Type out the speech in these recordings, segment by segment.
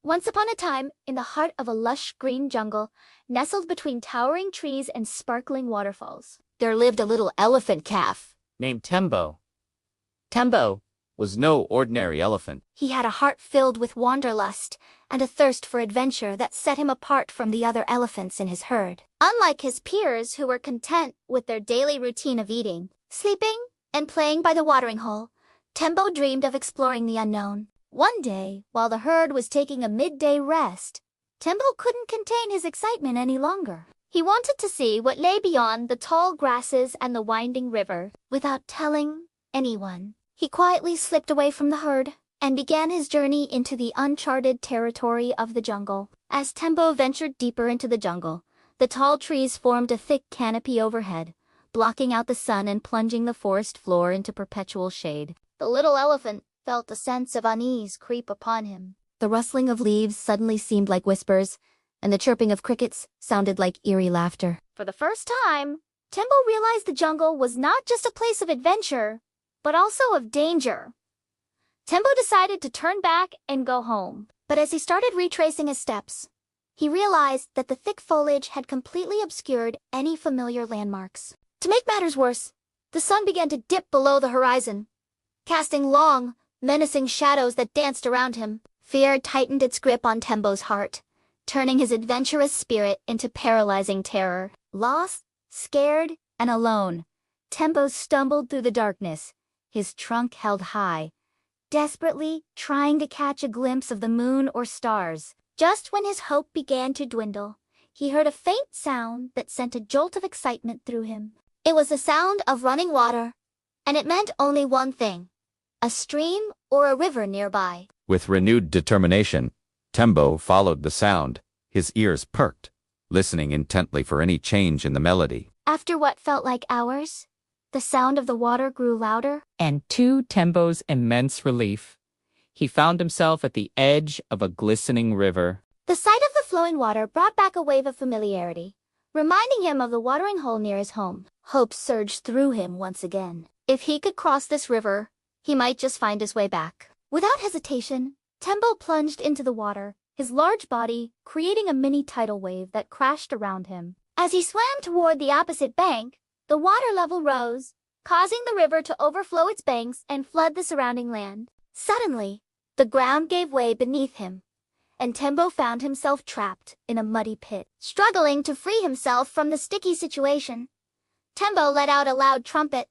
Once upon a time, in the heart of a lush green jungle, nestled between towering trees and sparkling waterfalls, there lived a little elephant calf named Tembo. Tembo was no ordinary elephant. He had a heart filled with wanderlust and a thirst for adventure that set him apart from the other elephants in his herd. Unlike his peers who were content with their daily routine of eating, sleeping, and playing by the watering hole, Tembo dreamed of exploring the unknown. One day, while the herd was taking a midday rest, Tembo couldn't contain his excitement any longer. He wanted to see what lay beyond the tall grasses and the winding river. Without telling anyone, he quietly slipped away from the herd and began his journey into the uncharted territory of the jungle. As Tembo ventured deeper into the jungle, the tall trees formed a thick canopy overhead, blocking out the sun and plunging the forest floor into perpetual shade. The little elephant felt a sense of unease creep upon him. The rustling of leaves suddenly seemed like whispers, and the chirping of crickets sounded like eerie laughter. For the first time, Tembo realized the jungle was not just a place of adventure, but also of danger. Tembo decided to turn back and go home. But as he started retracing his steps, he realized that the thick foliage had completely obscured any familiar landmarks. To make matters worse, the sun began to dip below the horizon, casting long, menacing shadows that danced around him. Fear tightened its grip on Tembo's heart, turning his adventurous spirit into paralyzing terror. Lost, scared, and alone, Tembo stumbled through the darkness, his trunk held high, desperately trying to catch a glimpse of the moon or stars. Just when his hope began to dwindle, he heard a faint sound that sent a jolt of excitement through him. It was the sound of running water, and it meant only one thing: a stream or a river nearby. With renewed determination, Tembo followed the sound, his ears perked, listening intently for any change in the melody. After what felt like hours, the sound of the water grew louder. And to Tembo's immense relief, he found himself at the edge of a glistening river. The sight of the flowing water brought back a wave of familiarity, reminding him of the watering hole near his home. Hope surged through him once again. If he could cross this river, he might just find his way back. Without hesitation, Tembo plunged into the water, his large body creating a mini tidal wave that crashed around him. As he swam toward the opposite bank, the water level rose, causing the river to overflow its banks and flood the surrounding land. Suddenly, the ground gave way beneath him, and Tembo found himself trapped in a muddy pit. Struggling to free himself from the sticky situation, Tembo let out a loud trumpet,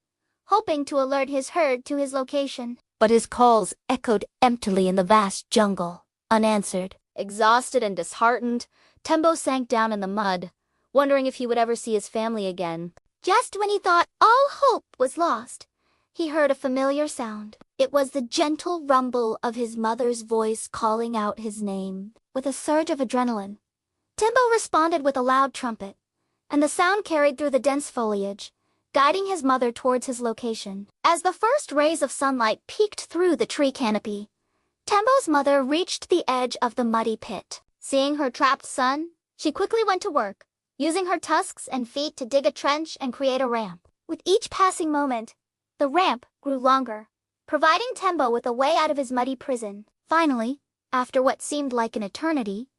hoping to alert his herd to his location. But his calls echoed emptily in the vast jungle, unanswered. Exhausted and disheartened, Tembo sank down in the mud, wondering if he would ever see his family again. Just when he thought all hope was lost, he heard a familiar sound. It was the gentle rumble of his mother's voice calling out his name. With a surge of adrenaline, Tembo responded with a loud trumpet, and the sound carried through the dense foliage, guiding his mother towards his location. As the first rays of sunlight peeked through the tree canopy, Tembo's mother reached the edge of the muddy pit. Seeing her trapped son, she quickly went to work, using her tusks and feet to dig a trench and create a ramp. With each passing moment, the ramp grew longer, providing Tembo with a way out of his muddy prison. Finally, after what seemed like an eternity,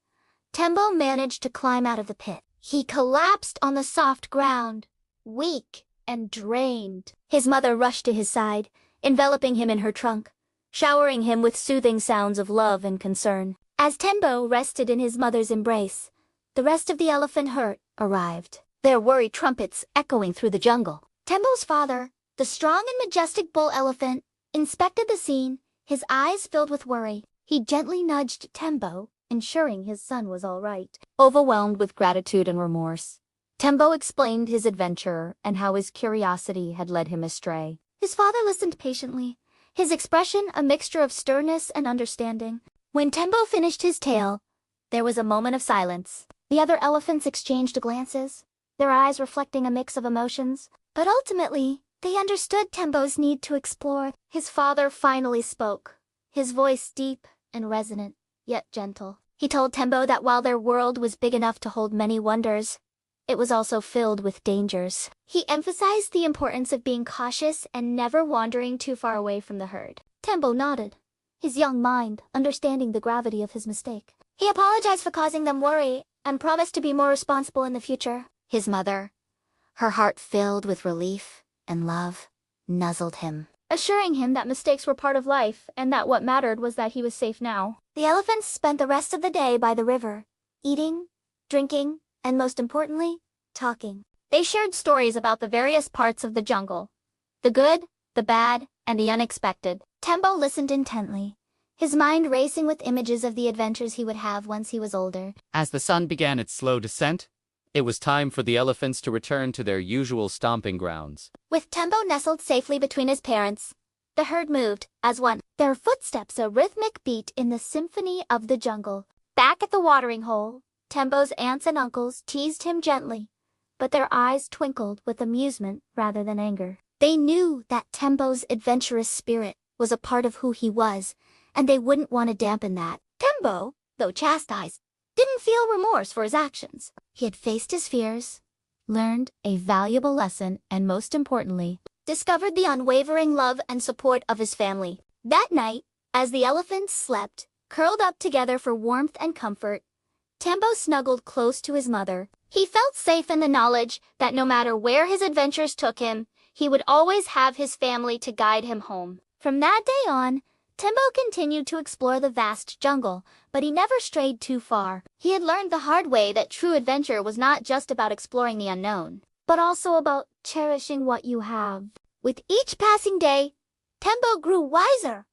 Tembo managed to climb out of the pit. He collapsed on the soft ground, weak and drained. His mother rushed to his side, enveloping him in her trunk, showering him with soothing sounds of love and concern. As Tembo rested in his mother's embrace, the rest of the elephant herd arrived, their worried trumpets echoing through the jungle. Tembo's father, the strong and majestic bull elephant, inspected the scene, his eyes filled with worry. He gently nudged Tembo, ensuring his son was all right. Overwhelmed with gratitude and remorse, Tembo explained his adventure and how his curiosity had led him astray. His father listened patiently, his expression a mixture of sternness and understanding. When Tembo finished his tale, there was a moment of silence. The other elephants exchanged glances, their eyes reflecting a mix of emotions. But ultimately, they understood Tembo's need to explore. His father finally spoke, his voice deep and resonant, yet gentle. He told Tembo that while their world was big enough to hold many wonders, it was also filled with dangers. He emphasized the importance of being cautious and never wandering too far away from the herd. Tembo nodded, his young mind understanding the gravity of his mistake. He apologized for causing them worry and promised to be more responsible in the future. His mother, her heart filled with relief and love, nuzzled him, assuring him that mistakes were part of life and that what mattered was that he was safe now. The elephants spent the rest of the day by the river, eating, drinking, and most importantly, talking. They shared stories about the various parts of the jungle, the good, the bad, and the unexpected. Tembo listened intently, his mind racing with images of the adventures he would have once he was older. As the sun began its slow descent, it was time for the elephants to return to their usual stomping grounds. With Tembo nestled safely between his parents, the herd moved as one, their footsteps a rhythmic beat in the symphony of the jungle. Back at the watering hole, Tembo's aunts and uncles teased him gently, but their eyes twinkled with amusement rather than anger. They knew that Tembo's adventurous spirit was a part of who he was, and they wouldn't want to dampen that. Tembo, though chastised, didn't feel remorse for his actions. He had faced his fears, learned a valuable lesson, and most importantly, discovered the unwavering love and support of his family. That night, as the elephants slept, curled up together for warmth and comfort, Tembo snuggled close to his mother. He felt safe in the knowledge that no matter where his adventures took him, he would always have his family to guide him home. From that day on, Tembo continued to explore the vast jungle, but he never strayed too far. He had learned the hard way that true adventure was not just about exploring the unknown, but also about cherishing what you have. With each passing day, Tembo grew wiser,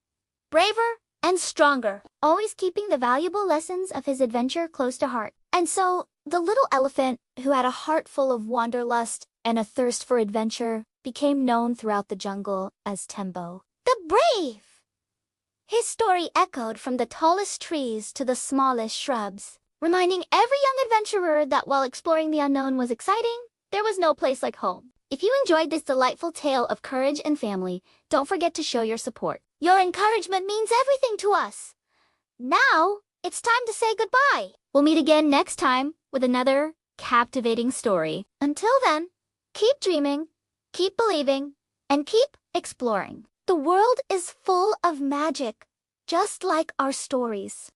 braver, and stronger, always keeping the valuable lessons of his adventure close to heart. And so, the little elephant, who had a heart full of wanderlust and a thirst for adventure, became known throughout the jungle as Tembo, the brave. His story echoed from the tallest trees to the smallest shrubs, reminding every young adventurer that while exploring the unknown was exciting, there was no place like home. If you enjoyed this delightful tale of courage and family, don't forget to show your support. Your encouragement means everything to us. Now, it's time to say goodbye. We'll meet again next time with another captivating story. Until then, keep dreaming, keep believing, and keep exploring. The world is full of magic, just like our stories.